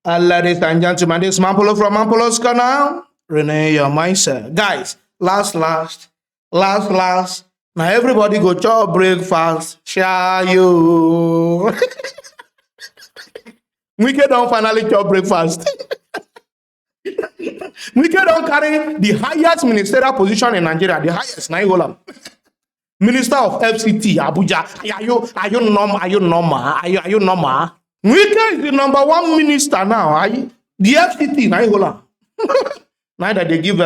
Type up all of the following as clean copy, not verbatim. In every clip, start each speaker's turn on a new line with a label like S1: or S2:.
S1: Ladies and gentlemen, this is Mampolo from Mampolo's Canal. Renee your mindset. Guys, last. Now everybody go chop breakfast. Shall you? We don't finally chop breakfast. We don't carry the highest ministerial position in Nigeria, the highest, Naigolam. Minister of FCT, Abuja. Are you normal? Are you normal? Are you normal? Wike is the number one minister now. The FCT, Naigolam. Now that they give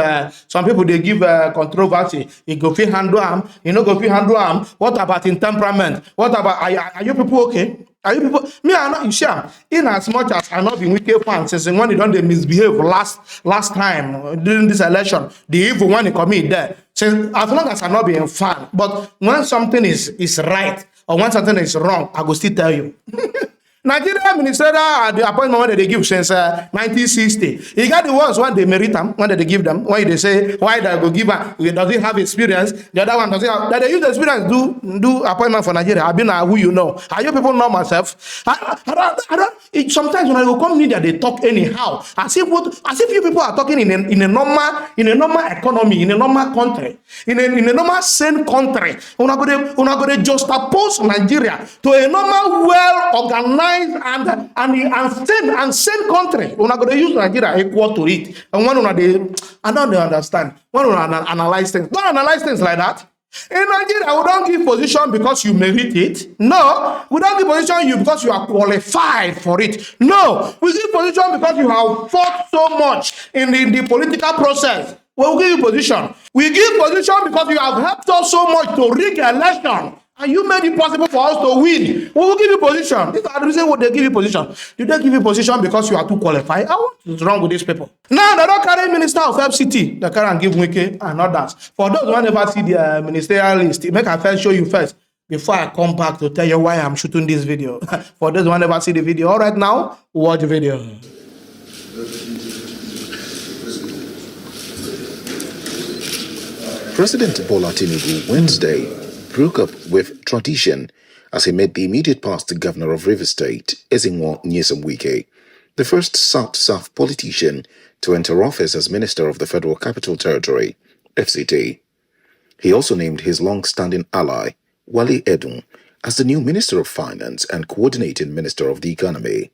S1: some people they give controversy, you go feel handle arm, you know go feel handle arm. What about in temperament? What about are you people okay? Are you people me I'm not sure. In as much as I not been wicked fan since when they don't they misbehave last time during this election, the evil one they commit there. Since as long as I not being fan, but when something is right or when something is wrong, I go still tell you. Nigeria ministerial the appointment when they give since 1960. You got the ones when they merit them, when they give them, when they say why they go give her, does he have experience? The other one does he have that they use the experience do appointment for Nigeria. I've been who you know. Are you people know myself? Sometimes when I go come media, they talk anyhow. As if you people are talking in a normal economy, in a normal country, in a normal sane country. Una go to just oppose Nigeria to a normal, well organized and same country. We're not going to use Nigeria equal to it. And when I don't understand. When we analyze things, don't analyze things like that. In Nigeria, we don't give position because you merit it. No, we don't give position you because you are qualified for it. No, we give position because you have fought so much in the political process. We'll give you position. We give position because you have helped us so much to rig election. And you made it possible for us to win. We will give you position. These are the reason why they give you position. Do they give you position because you are too qualified? What is wrong with these people? Now they don't carry minister of FCT. They carry and give Wike and others. For those who never see the ministerial list, make I first show you first before I come back to tell you why I'm shooting this video. For those who never see the video, all right now, watch the video.
S2: President Bola Tinubu Wednesday broke up with tradition as he made the immediate past governor of Rivers State, Ezinwa Nyesom Wike, the first South-South politician to enter office as Minister of the Federal Capital Territory, FCT. He also named his long-standing ally, Wale Edun, as the new Minister of Finance and Coordinating Minister of the Economy.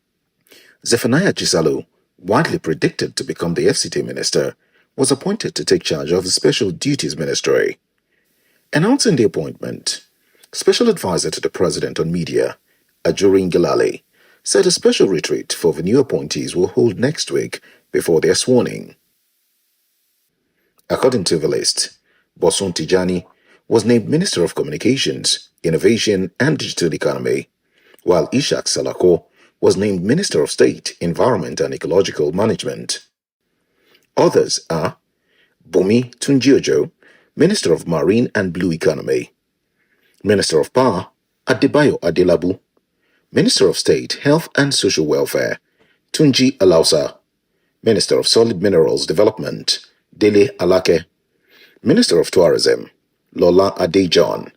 S2: Zephaniah Chisalu, widely predicted to become the FCT Minister, was appointed to take charge of the Special Duties Ministry. Announcing the appointment, Special Advisor to the President on Media, Ajurin Gilali, said a special retreat for the new appointees will hold next week before their sworn-in. According to the list, Bosun Tijani was named Minister of Communications, Innovation and Digital Economy, while Ishak Salako was named Minister of State, Environment and Ecological Management. Others are Bumi Tunjiojo, Minister of Marine and Blue Economy, Minister of Power, Adebayo Adelabu, Minister of State, Health and Social Welfare, Tunji Alausa, Minister of Solid Minerals Development, Dele Alake, Minister of Tourism, Lola Adejon,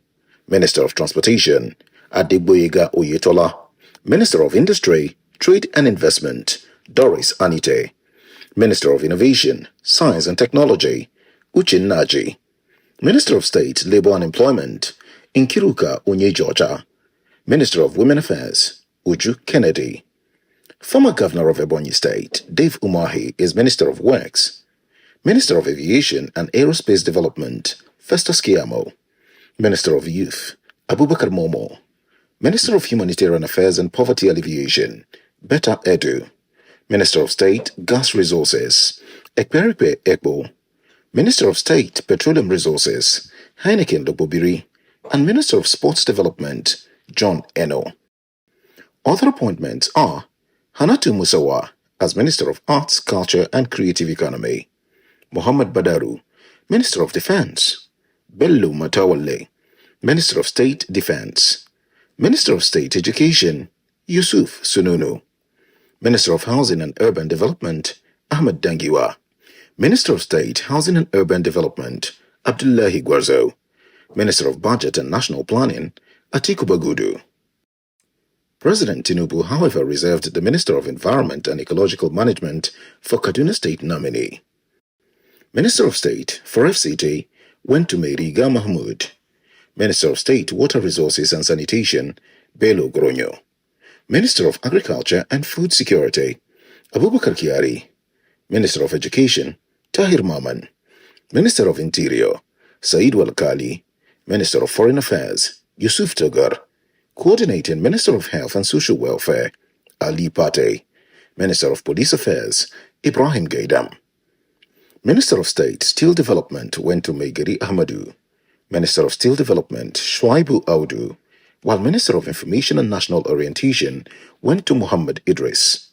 S2: Minister of Transportation, Adeboyega Oyetola, Minister of Industry, Trade and Investment, Doris Anite, Minister of Innovation, Science and Technology, Uchin Naji, Minister of State, Labour and Employment, Nkiruka Onyejoja, Minister of Women Affairs, Uju Kennedy. Former Governor of Ebonyi State, Dave Umahi, is Minister of Works. Minister of Aviation and Aerospace Development, Festus Keyamo. Minister of Youth, Abubakar Momo. Minister of Humanitarian Affairs and Poverty Alleviation, Betta Edu. Minister of State, Gas Resources, Ekperipe Ekbo. Minister of State, Petroleum Resources, Heineken Lobobiri, and Minister of Sports Development, John Eno. Other appointments are Hanatu Musawa as Minister of Arts, Culture and Creative Economy, Muhammad Badaru, Minister of Defense, Bello Matawale, Minister of State Defense, Minister of State Education, Yusuf Sununu, Minister of Housing and Urban Development, Ahmed Dangiwa, Minister of State, Housing and Urban Development, Abdullahi Gwarzo, Minister of Budget and National Planning, Atiku Bagudu. President Tinubu, however, reserved the Minister of Environment and Ecological Management for Kaduna State nominee. Minister of State for FCT went to Meriga Mahmood. Minister of State, Water Resources and Sanitation, Bello Gronyo. Minister of Agriculture and Food Security, Abubakar Kiari. Minister of Education, Tahir Maman. Minister of Interior, Said Walkali. Minister of Foreign Affairs, Yusuf Togar. Coordinating Minister of Health and Social Welfare, Ali Pate. Minister of Police Affairs, Ibrahim Gaidam. Minister of State, Steel Development went to Megari Ahmadu. Minister of Steel Development, Shuaibu Audu, while Minister of Information and National Orientation went to Muhammad Idris.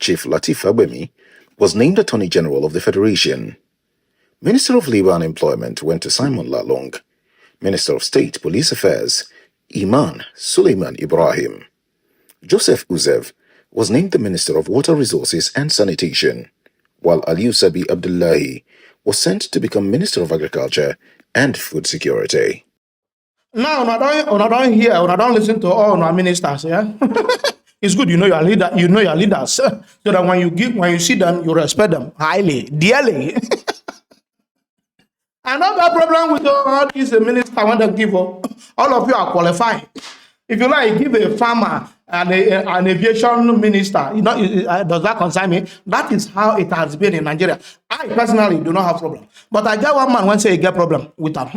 S2: Chief Latif Abemi was named Attorney General of the Federation. Minister of Labor and Employment went to Simon Lalong. Minister of State Police Affairs, Iman Suleiman Ibrahim. Joseph Uzev was named the Minister of Water Resources and Sanitation, while Aliu Sabi Abdullahi was sent to become Minister of Agriculture and Food Security.
S1: Now, when I don't hear, when I don't listen to all our ministers, yeah? It's good you know your leader, you know your leaders, so that when you see them, you respect them highly, dearly. I don't have problem with all these ministers I want to give up. All of you are qualified. If you like, give a farmer an aviation minister. You know, does that concern me? That is how it has been in Nigeria. I personally do not have problem. But I get one man when say he get problem with them.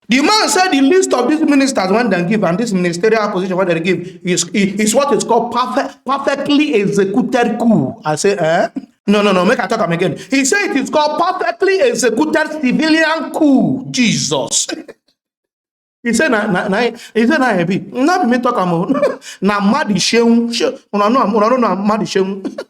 S1: The man said the list of these ministers when they give and this ministerial position when they give is what is called perfectly executed coup. I say, No, make I talk again. He said it is called perfectly executed civilian coup. Jesus. He said, heavy. Not me talk about. Now, Mahdi Shehu. Mahdi Shehu.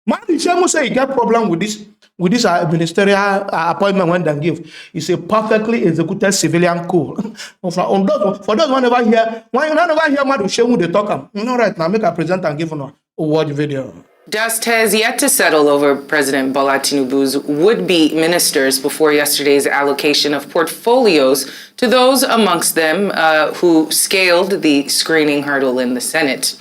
S1: Mahdi Shehu say he got problem with this ministerial appointment when they give. It's a perfectly executed civilian coup. For those who never hear, when you never hear Mahdi Shehu, they talk. All right, now make a present and give a watch video.
S3: Dust has yet to settle over President Bola Tinubu's would-be ministers before yesterday's allocation of portfolios to those amongst them who scaled the screening hurdle in the Senate.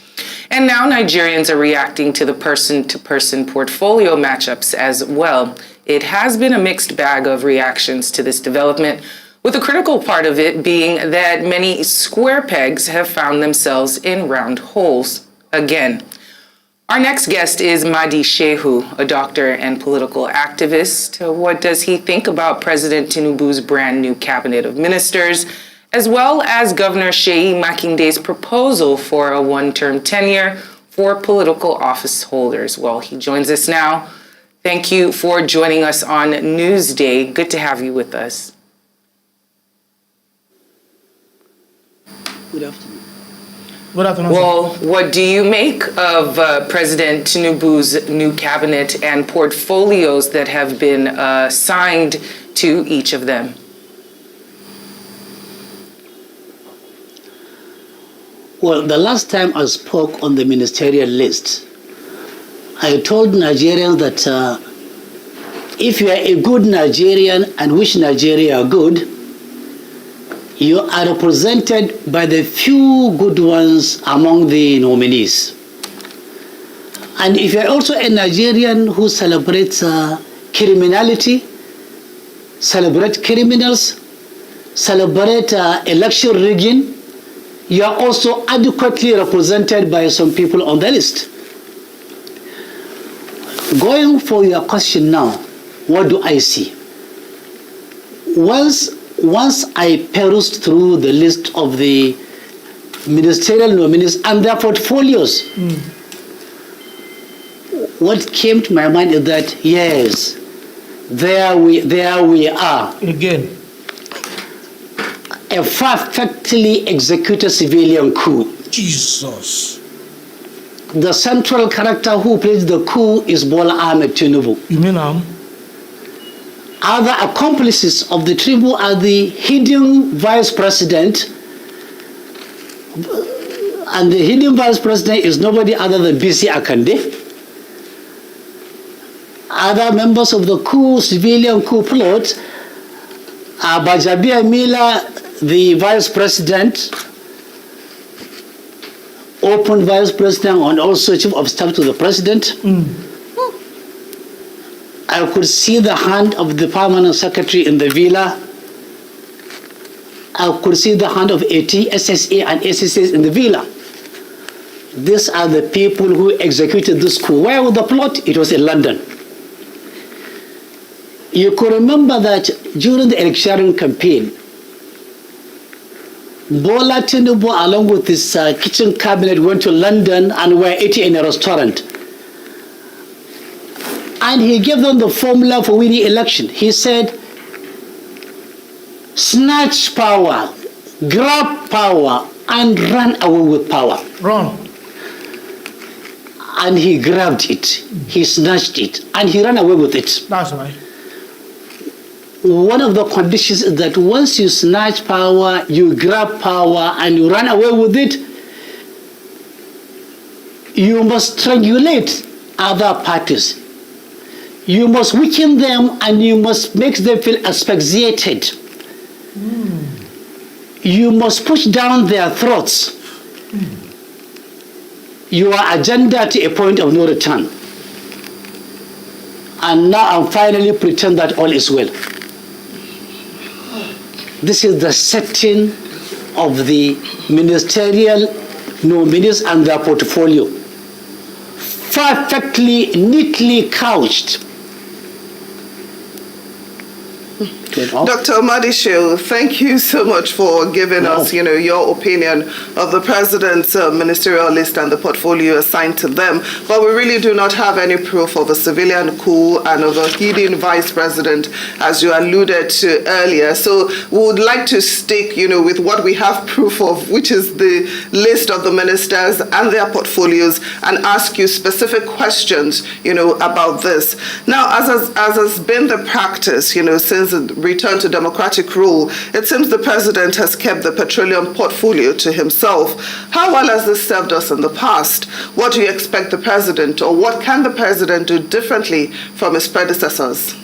S3: And now Nigerians are reacting to the person-to-person portfolio matchups as well. It has been a mixed bag of reactions to this development, with the critical part of it being that many square pegs have found themselves in round holes again. Our next guest is Mahdi Shehu, a doctor and political activist. What does he think about President Tinubu's brand new cabinet of ministers, as well as Governor Seyi Makinde's proposal for a one-term tenure for political office holders? Well, he joins us now. Thank you for joining us on Newsday. Good to have you with us.
S4: Good afternoon.
S1: Good afternoon.
S3: Well, what do you make of President Tinubu's new cabinet and portfolios that have been assigned to each of them?
S4: Well, the last time I spoke on the ministerial list, I told Nigerians that if you are a good Nigerian and wish Nigeria good, you are represented by the few good ones among the nominees. And if you are also a Nigerian who celebrates criminality, celebrate criminals, celebrate election rigging, you are also adequately represented by some people on the list. Going for your question now, what do I see? Once I perused through the list of the ministerial nominees and their portfolios, what came to my mind is that, yes, there we are.
S1: Again.
S4: A perfectly executed civilian coup.
S1: Jesus.
S4: The central character who plays the coup is Bola Ahmed Tinubu.
S1: You mean
S4: Other accomplices of the Tinubu are the hidden vice president, and the hidden vice president is nobody other than BC Akande. Other members of the coup, civilian coup plot, are Bajabia Mila, the vice president, open vice president and also chief of staff to the president. I could see the hand of the permanent secretary in the villa. I could see the hand of AT, SSA, and SSA in the villa. These are the people who executed this coup. Where was the plot? It was in London. You could remember that during the election campaign, Bola Tinubu, along with his kitchen cabinet, went to London and were eating in a restaurant. And he gave them the formula for winning election. He said, snatch power, grab power, and run away with power.
S1: Run.
S4: And he grabbed it, he snatched it, and he ran away with it.
S1: That's right.
S4: One of the conditions is that once you snatch power, you grab power, and you run away with it, you must strangulate other parties. You must weaken them, and you must make them feel asphyxiated. You must push down their throats. Your agenda to a point of no return. And now I'm finally pretend that all is well. This is the setting of the ministerial nominees and their portfolio. Perfectly, neatly couched.
S5: Dr. Mahdi Shehu, thank you so much for giving us, your opinion of the president's ministerial list and the portfolio assigned to them. But we really do not have any proof of a civilian coup and of a hidden vice president, as you alluded to earlier. So we would like to stick, with what we have proof of, which is the list of the ministers and their portfolios, and ask you specific questions, about this. Now, as has been the practice, since the return to democratic rule, it seems the president has kept the petroleum portfolio to himself. How well has this served us in the past? What do you expect the president, or what can the president do differently from his predecessors?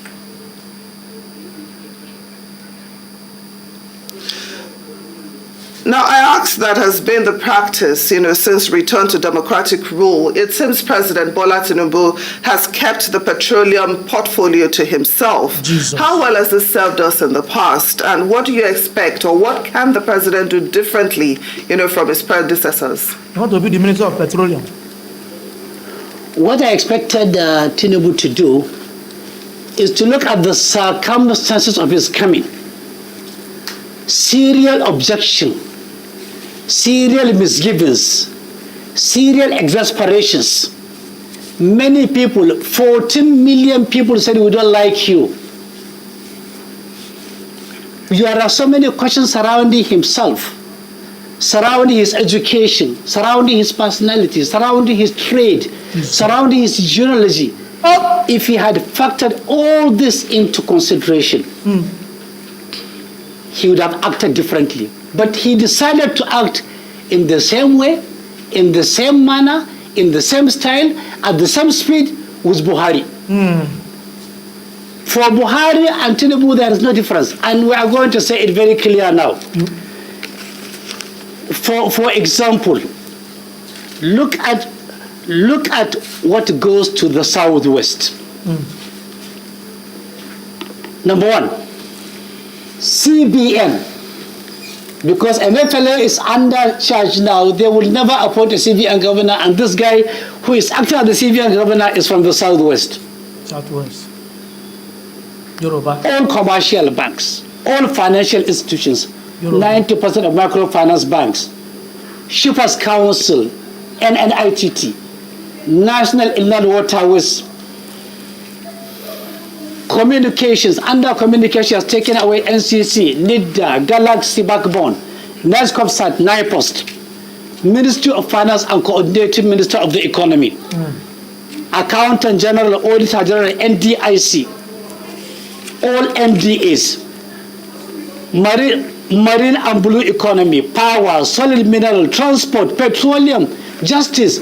S5: Now, I ask that has been the practice, since return to democratic rule. It seems President Bola Tinubu has kept the petroleum portfolio to himself.
S1: Jesus.
S5: How well has this served us in the past? And what do you expect, or what can the president do differently, from his predecessors?
S1: You want to be the Minister of Petroleum?
S4: What I expected Tinubu to do is to look at the circumstances of his coming. Serial objection, serial misgivings, serial exasperations. Many people, 14 million people said, we don't like you. There are so many questions surrounding himself, surrounding his education, surrounding his personality, surrounding his trade, surrounding his genealogy. If he had factored all this into consideration, he would have acted differently. But he decided to act in the same way, in the same manner, in the same style, at the same speed with Buhari. For Buhari and Tinubu, there is no difference. And we are going to say it very clear now. For example, look at what goes to the southwest. Number one, CBN. Because MFLA is under charge now, they will never appoint a CBN governor, and this guy who is acting as the CBN governor is from the southwest.
S1: Southwest. Yoruba.
S4: All commercial banks, all financial institutions, 90% of microfinance banks, Shippers Council, NNITT, National Inland Waterways, communications, under communication has taken away NCC, NIDA, Galaxy Backbone, NESCOPSAT, NIPOST, Ministry of Finance and Coordinating Minister of the Economy, Accountant General, Auditor General, NDIC, all MDAs, Marine and Blue Economy, Power, Solid Mineral, Transport, Petroleum, Justice.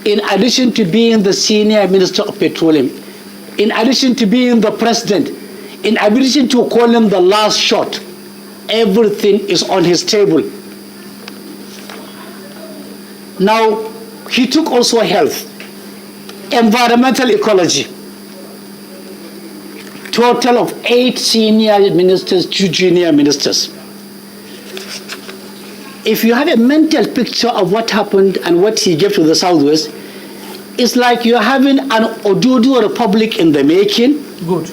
S4: In addition to being the senior minister of petroleum, in addition to being the president, in addition to calling the last shot, everything is on his table. Now, he took also health, environmental ecology. Total of 8 senior ministers, 2 junior ministers. If you have a mental picture of what happened and what he gave to the Southwest, it's like you're having an Odudu Republic in the making.
S1: Good.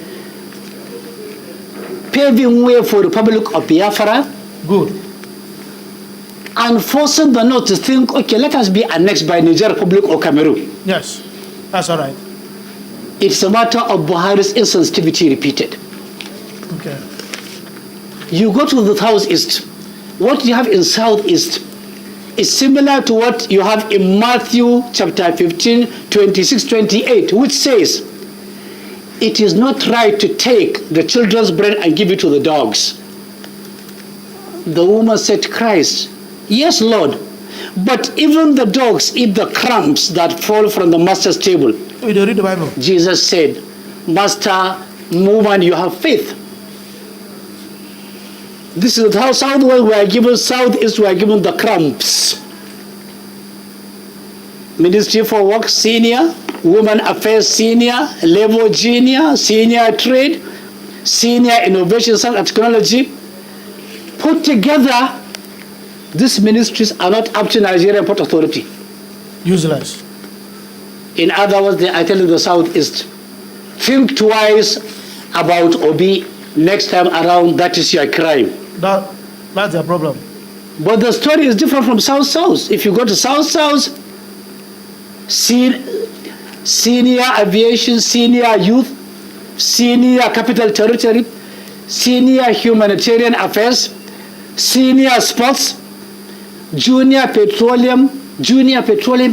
S4: Paving way for the Republic of Biafra.
S1: Good.
S4: And forcing the North to think, okay, let us be annexed by Niger Republic or Cameroon.
S1: Yes, that's all right.
S4: It's a matter of Buhari's insensitivity repeated.
S1: Okay.
S4: You go to the Southeast. What you have in Southeast is similar to what you have in Matthew chapter 15, 26, 28, which says, it is not right to take the children's bread and give it to the dogs. The woman said to Christ, yes, Lord, but even the dogs eat the crumbs that fall from the master's table.
S1: We don't read the Bible.
S4: Jesus said, Master, woman, you have faith. This is how Southwest we are given, Southeast we are given the crumbs. Ministry for Work, senior. Women Affairs, senior. Labor, junior. Senior Trade. Senior Innovation, Science and Technology. Put together, these ministries are not up to Nigerian Port Authority.
S1: Useless.
S4: In other words, they are telling the Southeast, think twice about Obi next time around, that is your crime.
S1: That's their problem.
S4: But the story is different from South-South. If you go to South-South, senior aviation, senior youth, senior capital territory, senior humanitarian affairs, senior sports, junior petroleum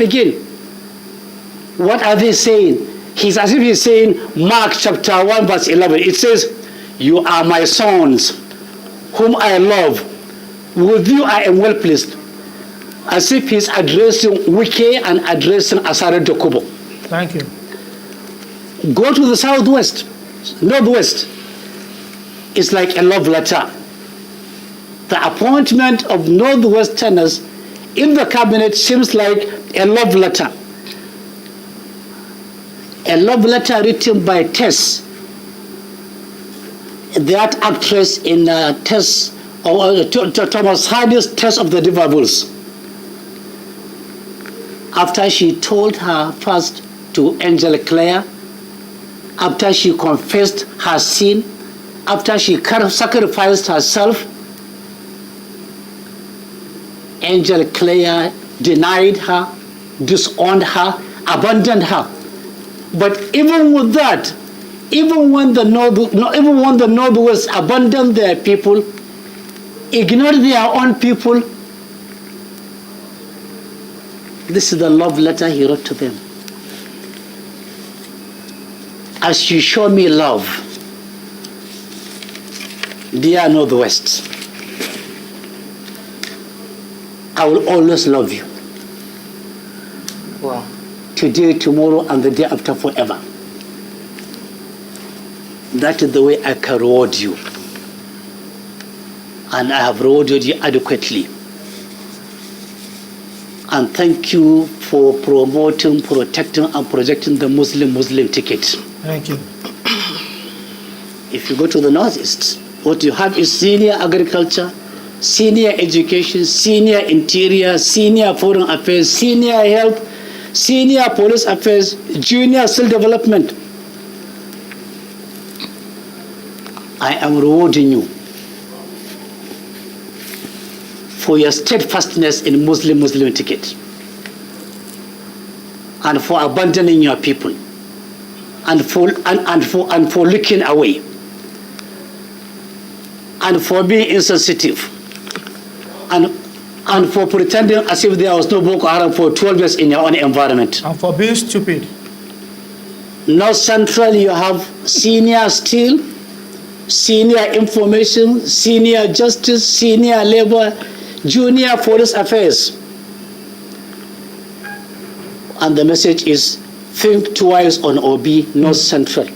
S4: again. What are they saying? He's as if he's saying, Mark chapter 1 verse 11. It says, you are my sons, whom I love. With you I am well pleased. As if he's addressing Wike and addressing Asare Dokubo.
S1: Thank you.
S4: Go to the Southwest, Northwest. It's like a love letter. The appointment of Northwesterners in the cabinet seems like a love letter. A love letter written by Tess, that actress in Tess, or Thomas Hardy's Tess of the Devils. After she told her first to Angel Clare, after she confessed her sin, after she sacrificed herself, Angel Clare denied her, disowned her, abandoned her. But even with that, even when the Northwest abandoned their people, ignored their own people, this is the love letter he wrote to them. As you show me love, dear Northwest, I will always love you.
S3: Wow.
S4: Today, tomorrow, and the day after, forever. That is the way I can reward you. And I have rewarded you adequately. And thank you for promoting, protecting, and projecting the Muslim ticket.
S1: Thank you.
S4: If you go to the Northeast, what you have is senior agriculture, senior education, senior interior, senior foreign affairs, senior health, senior police affairs, junior skill development. I am rewarding you for your steadfastness in Muslim ticket, and for abandoning your people, and for looking away, and for being insensitive, and for pretending as if there was no Boko Haram for 12 years in your own environment.
S1: And for being stupid.
S4: North Central, you have senior steel, senior information, senior justice, senior labor, junior police affairs. And the message is, think twice on OB, North Central.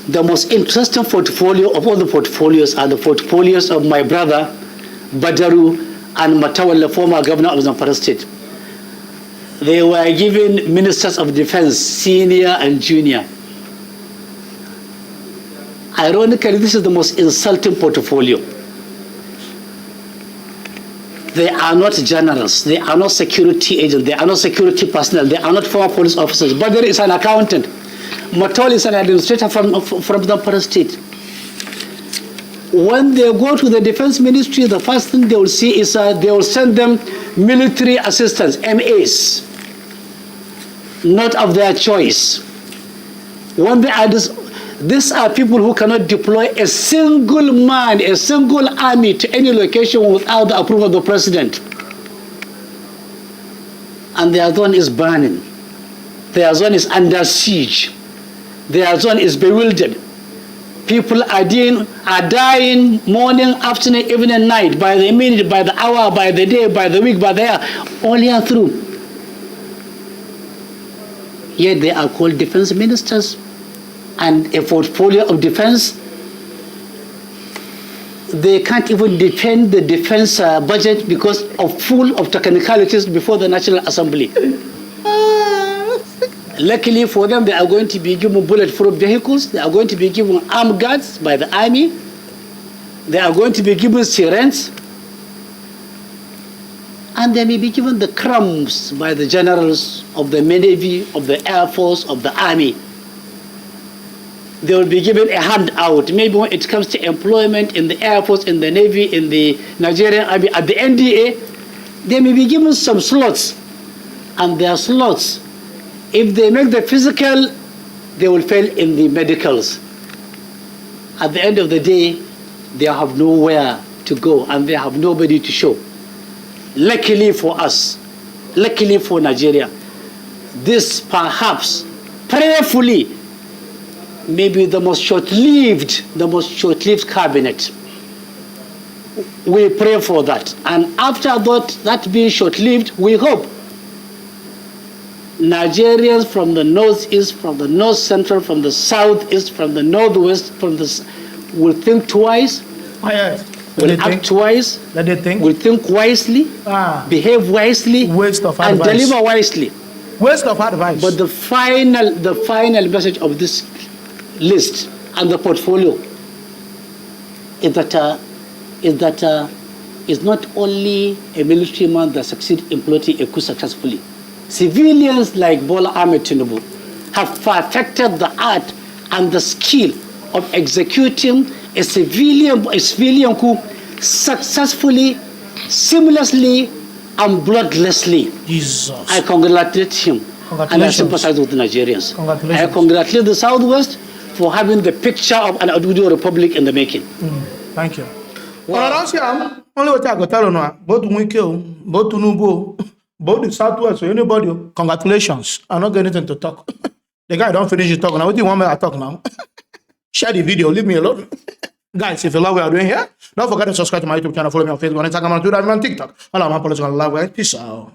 S4: The most interesting portfolio of all the portfolios are the portfolios of my brother, Badaru and Matawala, former governor of Zamfara State. They were given ministers of defense, senior and junior. Ironically, this is the most insulting portfolio. They are not generals, they are not security agents, they are not security personnel, they are not former police officers, but there is an accountant. Matol is an administrator from Zamfara State. When they go to the defense ministry, the first thing they will see is they will send them military assistants, MAs, not of their choice. When they are these are people who cannot deploy a single man, a single army to any location without the approval of the president. And their zone is burning. Their zone is under siege. Their zone is bewildered. People are dying morning, afternoon, evening, night, by the minute, by the hour, by the day, by the week, by the year, all year through. Yet they are called defense ministers. And a portfolio of defense, they can't even defend the defense budget because full of technicalities before the National Assembly. Luckily for them, they are going to be given bulletproof vehicles. They are going to be given armed guards by the army. They are going to be given sirens. And they may be given the crumbs by the generals of the Navy, of the Air Force, of the Army. They will be given a handout. Maybe when it comes to employment in the Air Force, in the Navy, in the Nigerian Army, at the NDA, they may be given some slots. And their slots, if they make the physical, they will fail in the medicals. At the end of the day, they have nowhere to go and they have nobody to show. Luckily for us, luckily for Nigeria, this perhaps, prayerfully, maybe the most short-lived cabinet. We pray for that. And after that being short-lived, we hope Nigerians from the northeast, from the north central, from the southeast, from the northwest, will think twice, will act twice, will think wisely, behave wisely, and deliver wisely.
S1: Waste of advice.
S4: But the final message of this list and the portfolio is that it's not only a military man that succeeds in plotting a coup successfully. Civilians like Bola Ahmed Tinubu have perfected the art and the skill of executing a civilian coup successfully, seamlessly, and bloodlessly.
S1: Jesus.
S4: I congratulate him and I sympathize with the Nigerians. I congratulate the Southwest for having the picture of an Adudio Republic in the making.
S1: Thank you. Well, only what I got tell you, both Wike, both Tinubu, both the Southwest, or anybody, congratulations. I'm not getting anything to talk. The guy don't finish his talk now. What do you want me to talk now? Share the video, leave me alone. Guys, if you love what we're doing here, don't forget to subscribe to my YouTube channel, follow me on Facebook, on Instagram, on Twitter, and on TikTok. All of my political love, guys. Peace out.